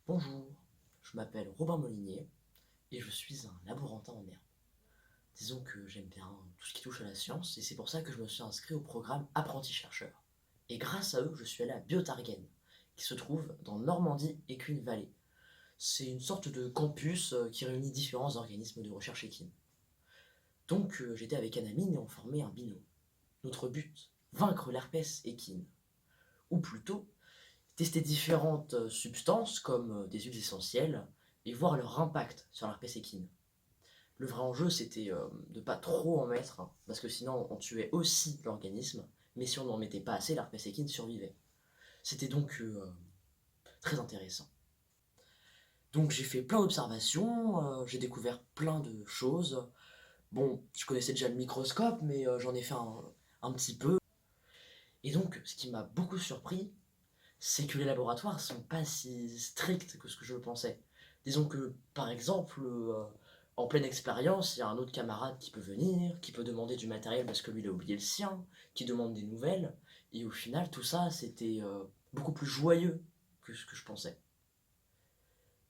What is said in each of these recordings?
Bonjour, je m'appelle Robin Molinier et je suis un laborantin en herbe. Disons que j'aime bien tout ce qui touche à la science et c'est pour ça que je me suis inscrit au programme Apprenti chercheur. Et grâce à eux, je suis allé à Biotargen, qui se trouve dans Normandie Équine Valley. C'est une sorte de campus qui réunit différents organismes de recherche équine. Donc j'étais avec un ami et on formait un binôme. Notre but, vaincre l'herpès équine. Ou plutôt, tester différentes substances comme des huiles essentielles et voir leur impact sur l'herpès équine. Le vrai enjeu, c'était de pas trop en mettre, hein, parce que sinon on tuait aussi l'organisme, mais si on n'en mettait pas assez, l'herpès équine survivait. C'était donc très intéressant. Donc j'ai fait plein d'observations, j'ai découvert plein de choses. Bon, je connaissais déjà le microscope, mais j'en ai fait un petit peu. Et donc, ce qui m'a beaucoup surpris, c'est que les laboratoires sont pas si stricts que ce que je pensais. Disons que, par exemple, en pleine expérience, il y a un autre camarade qui peut venir, qui peut demander du matériel parce que lui il a oublié le sien, qui demande des nouvelles, et au final, tout ça, c'était beaucoup plus joyeux que ce que je pensais.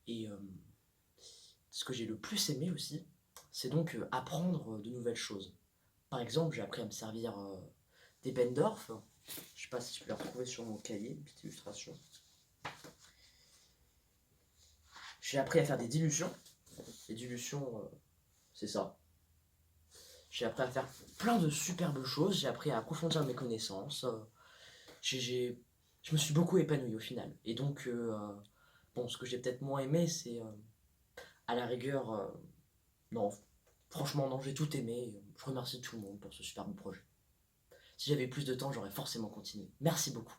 Et ce que j'ai le plus aimé aussi, c'est donc apprendre de nouvelles choses. Par exemple, j'ai appris à me servir des Bendorf. Je sais pas si je peux les retrouver sur mon cahier, une petite illustration. J'ai appris à faire des dilutions. Les dilutions, c'est ça. J'ai appris à faire plein de superbes choses. J'ai appris à approfondir mes connaissances. Je me suis beaucoup épanoui au final. Et donc, bon, ce que j'ai peut-être moins aimé, c'est à la rigueur, non, franchement, non, j'ai tout aimé. Je remercie tout le monde pour ce superbe projet. Si j'avais plus de temps, j'aurais forcément continué. Merci beaucoup.